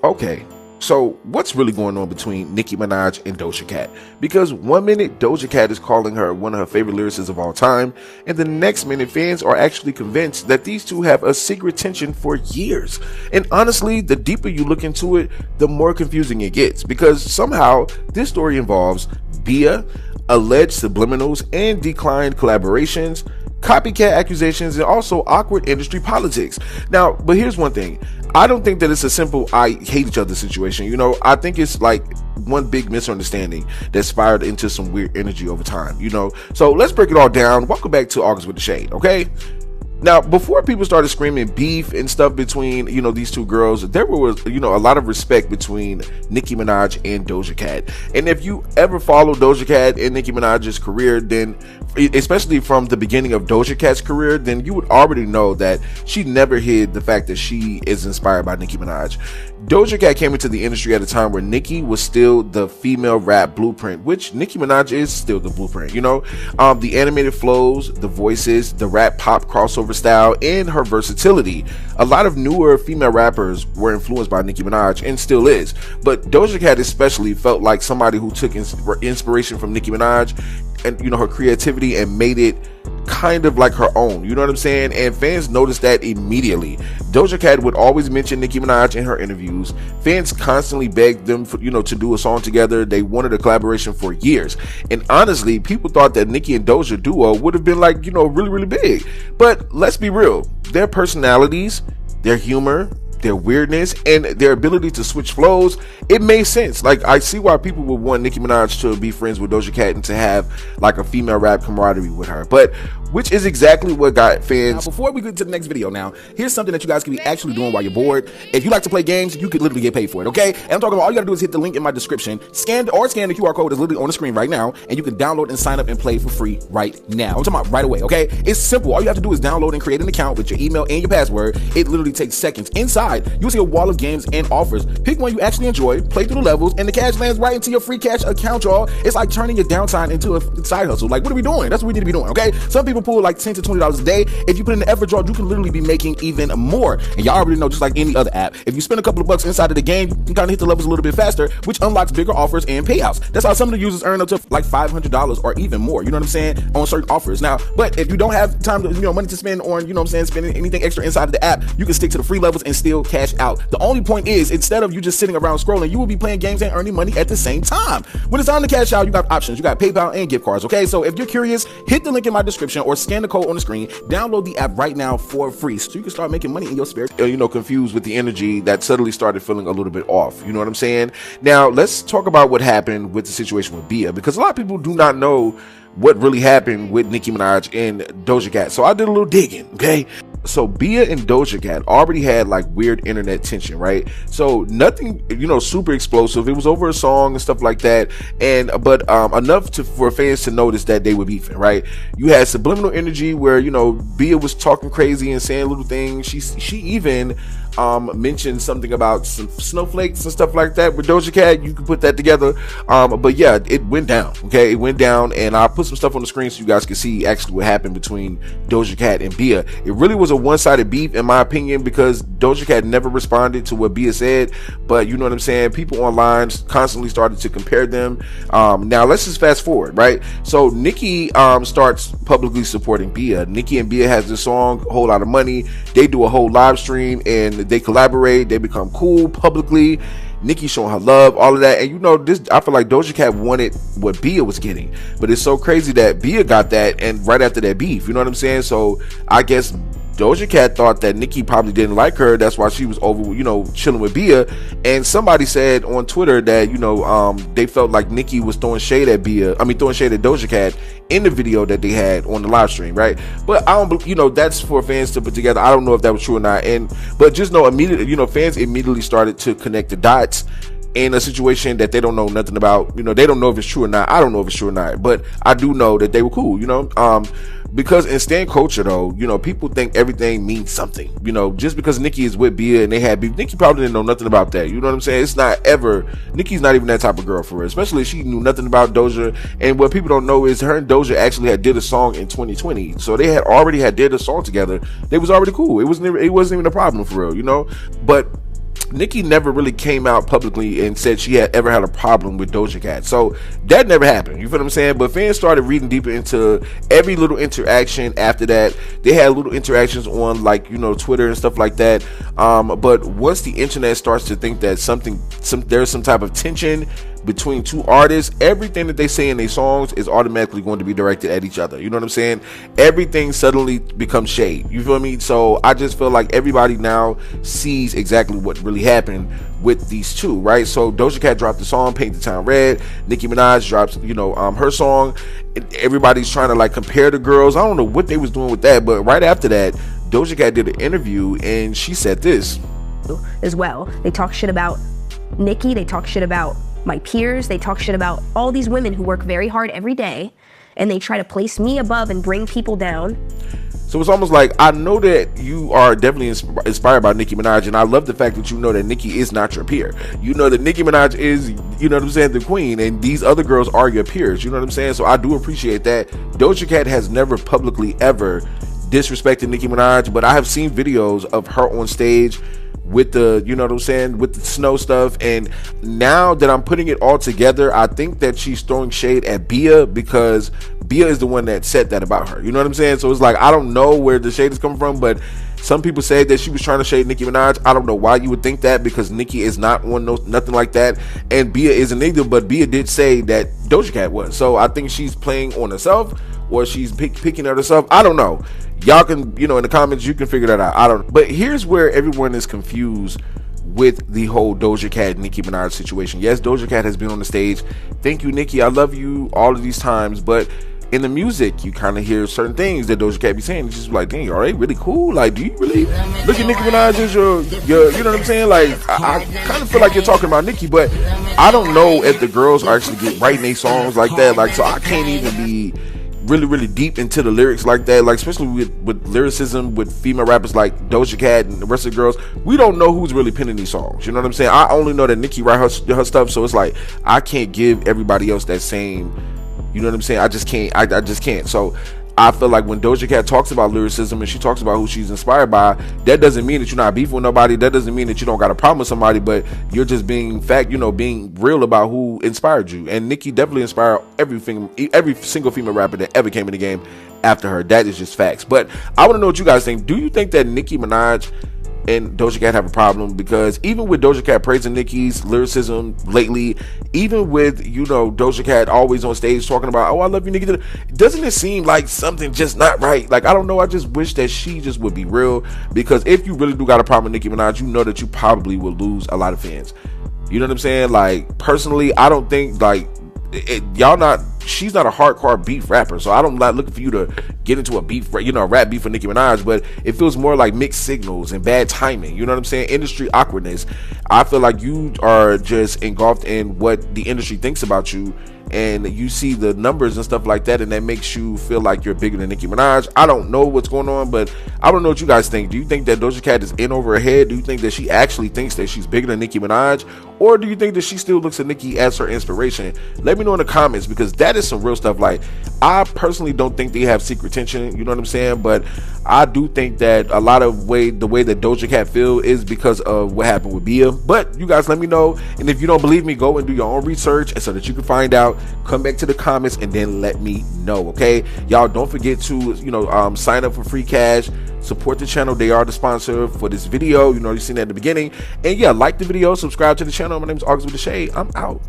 Okay, so what's really going on between Nicki Minaj and Doja Cat? Because one minute Doja Cat is calling her one of her favorite lyricists of all time, and the next minute fans are actually convinced that these two have a secret tension for years. And honestly, the deeper you look into it, the more confusing it gets, because somehow this story involves Bia, alleged subliminals and declined collaborations, copycat accusations, and also awkward industry politics. Now, but here's one thing. I don't think that it's a simple I hate each other situation. I think it's like one big misunderstanding that spiraled into some weird energy over time, So let's break it all down. Welcome back to August with the Shade, okay? Now, before people started screaming beef and stuff between, these two girls, there was, a lot of respect between Nicki Minaj and Doja Cat. And if you ever follow Doja Cat and Nicki Minaj's career, then, especially from the beginning of Doja Cat's career, then you would already know that she never hid the fact that she is inspired by Nicki Minaj. Doja Cat came into the industry at a time where Nicki was still the female rap blueprint, which Nicki Minaj is still the blueprint, the animated flows, the voices, the rap pop crossover style, and her versatility. A lot of newer female rappers were influenced by Nicki Minaj and still is, but Doja Cat especially felt like somebody who took inspiration from Nicki Minaj and her creativity and made it kind of like her own, you know what I'm saying? And fans noticed that immediately. Doja Cat would always mention Nicki Minaj in her interviews. Fans constantly begged them for, to do a song together. They wanted a collaboration for years. And honestly, people thought that Nicki and Doja duo would have been like, really, really big. But let's be real. Their personalities, their humor, their weirdness, and their ability to switch flows, it made sense. Like, I see why people would want Nicki Minaj to be friends with Doja Cat and to have like a female rap camaraderie with her, but which is exactly what got fans. Now, before we get to the next video, here's something that you guys can be actually doing while you're bored. If you like to play games, you could literally get paid for it, okay? And I'm talking about all you gotta do is hit the link in my description, scan the QR code is literally on the screen right now, and you can download and sign up and play for free right now. I'm talking about right away, okay? It's simple. All you have to do is download and create an account with your email and your password. It literally takes seconds. Inside, you'll see a wall of games and offers. Pick one you actually enjoy, play through the levels, and the cash lands right into your free cash account, y'all. It's like turning your downtime into a side hustle. Like, what are we doing? That's what we need to be doing, okay? Some people pull like $10 to $20 a day. If you put in the effort, y'all, you can literally be making even more. And y'all already know, just like any other app, if you spend a couple of bucks inside of the game, you can kind of hit the levels a little bit faster, which unlocks bigger offers and payouts. That's how some of the users earn up to like $500 or even more, you know what I'm saying, on certain offers. Now, but if you don't have time to, money to spend on, spending anything extra inside of the app, you can stick to the free levels and still cash out. The only point is, instead of you just sitting around scrolling, you will be playing games and earning money at the same time. When it's time to cash out, you got options. You got PayPal and gift cards, okay? So if you're curious, hit the link in my description or scan the code on the screen. Download the app right now for free so you can start making money in your spare time. Confused with the energy that suddenly started feeling a little bit off. You know what I'm saying? Now, let's talk about what happened with the situation with Bia, because a lot of people do not know what really happened with Nicki Minaj and Doja Cat. So I did a little digging, okay? So Bia and Doja Cat already had like weird internet tension, right? So nothing, super explosive. It was over a song and stuff like that, but enough for fans to notice that they were beefing, right? You had subliminal energy where Bia was talking crazy and saying little things. She even mentioned something about some snowflakes and stuff like that with Doja Cat. You can put that together, but yeah, it went down. Okay, it went down, and I'll put some stuff on the screen so you guys can see actually what happened between Doja Cat and Bia. It really was a one-sided beef, in my opinion, because Doja Cat never responded to what Bia said, but you know what I'm saying, people online constantly started to compare them. Now let's just fast forward, right? So Nicki starts publicly supporting Bia. Nicki and Bia has this song, Whole Lot of Money. They do a whole live stream and they collaborate, they become cool publicly. Nicki showing her love, all of that. And this, I feel like Doja Cat wanted what Bia was getting, but it's so crazy that Bia got that and right after that beef, you know what I'm saying? So I guess Doja Cat thought that Nicki probably didn't like her. That's why she was over, chilling with Bia. And somebody said on Twitter that, they felt like Nicki was throwing shade at Doja Cat in the video that they had on the live stream, right? But I don't, that's for fans to put together. I don't know if that was true or not. But just know immediately, fans immediately started to connect the dots in a situation that they don't know nothing about. They don't know if it's true or not. I don't know if it's true or not, but I do know that they were cool, because in stan culture though, people think everything means something. Just because Nicki is with Bia and they had beef, Nicki probably didn't know nothing about that. You know what I'm saying? It's not ever, Nicki's not even that type of girl for her, especially if she knew nothing about Doja. And what people don't know is her and Doja actually had did a song in 2020. So they had already did a song together. They was already cool. It wasn't even a problem for real, But Nicki never really came out publicly and said she had ever had a problem with Doja Cat. So that never happened. You feel what I'm saying? But fans started reading deeper into every little interaction after that. They had little interactions on, like, you know, Twitter and stuff like that. But once the internet starts to think that there's some type of tension between two artists, everything that they say in their songs is automatically going to be directed at each other. You know what I'm saying? Everything suddenly becomes shade. You feel me? So I just feel like everybody now sees exactly what really happened with these two, right? So Doja Cat dropped the song Paint the Town Red. Nicki Minaj drops, you know, her song. Everybody's trying to like compare the girls. I don't know what they was doing with that, but right after that, Doja Cat did an interview and she said this as well. They talk shit about Nicki, they talk shit about my peers, they talk shit about all these women who work very hard every day, and they try to place me above and bring people down. So it's almost like, I know that you are definitely inspired by Nicki Minaj, and I love the fact that you know that Nicki is not your peer. You know that Nicki Minaj is, you know what I'm saying, the queen, and these other girls are your peers. You know what I'm saying? So I do appreciate that. Doja Cat has never publicly ever disrespected Nicki Minaj, but I have seen videos of her on stage with the, you know what I'm saying, with the snow stuff. And now that I'm putting it all together, I think that she's throwing shade at Bia, because Bia is the one that said that about her. You know what I'm saying? So it's like, I don't know where the shade is coming from, but some people say that she was trying to shade Nicki Minaj. I don't know why you would think that, because Nicki is not on nothing like that, and Bia isn't either. But Bia did say that Doja Cat was. So I think she's playing on herself, or she's picking at herself. I don't know. Y'all can, you know, in the comments, you can figure that out. I don't. But here's where everyone is confused with the whole Doja Cat Nicki Minaj situation. Yes, Doja Cat has been on the stage. Thank you, Nicki. I love you all of these times. But in the music, you kind of hear certain things that Doja Cat be saying. It's just like, dang, are they really cool? Like, do you really look at Nicki Minaj as your you know what I'm saying? Like, I kind of feel like you're talking about Nicki, but I don't know if the girls are actually get writing their songs like that. Like, so I can't even be really deep into the lyrics like that, like especially with lyricism with female rappers like Doja Cat and the rest of the girls. We don't know who's really penning these songs. You know what I'm saying? I only know that Nicki write her stuff, so it's like I can't give everybody else that same, you know what I'm saying? I just can't. I just can't. So I feel like when Doja Cat talks about lyricism and she talks about who she's inspired by, that doesn't mean that you're not beefing with nobody. That doesn't mean that you don't got a problem with somebody, but you're just being being real about who inspired you. And Nicki definitely inspired every single female rapper that ever came in the game after her. That is just facts. But I want to know what you guys think. Do you think that Nicki Minaj and Doja Cat have a problem? Because even with Doja Cat praising Nicki's lyricism lately, even with, you know, Doja Cat always on stage talking about, oh, I love you, Nicki, doesn't it seem like something just not right? Like, I don't know, I just wish that she just would be real, because if you really do got a problem with Nicki Minaj, you know that you probably will lose a lot of fans. You know what I'm saying? Like, personally, I don't think, like, she's not a hardcore beef rapper, so I'm not looking for you to get into a beef, you know, rap beef for Nicki Minaj, but it feels more like mixed signals and bad timing. You know what I'm saying? Industry awkwardness. I feel like you are just engulfed in what the industry thinks about you, and you see the numbers and stuff like that, and that makes you feel like you're bigger than Nicki Minaj. I don't know what's going on, but I don't know what you guys think. Do you think that Doja Cat is in over her head? Do you think that she actually thinks that she's bigger than Nicki Minaj? Or do you think that she still looks at Nicki as her inspiration? Let me know in the comments, because that is some real stuff. Like, I personally don't think they have secret tension, you know what I'm saying? But I do think that a lot of the way that Doja Cat feel is because of what happened with Bia. But you guys let me know, and if you don't believe me, go and do your own research, and so that you can find out. Come back to the comments and then let me know, okay? Y'all don't forget to, you know, sign up for free cash, support the channel. They are the sponsor for this video. You know, you've seen that at the beginning. And yeah, like the video, subscribe to the channel. My name is August with the Shade. I'm out.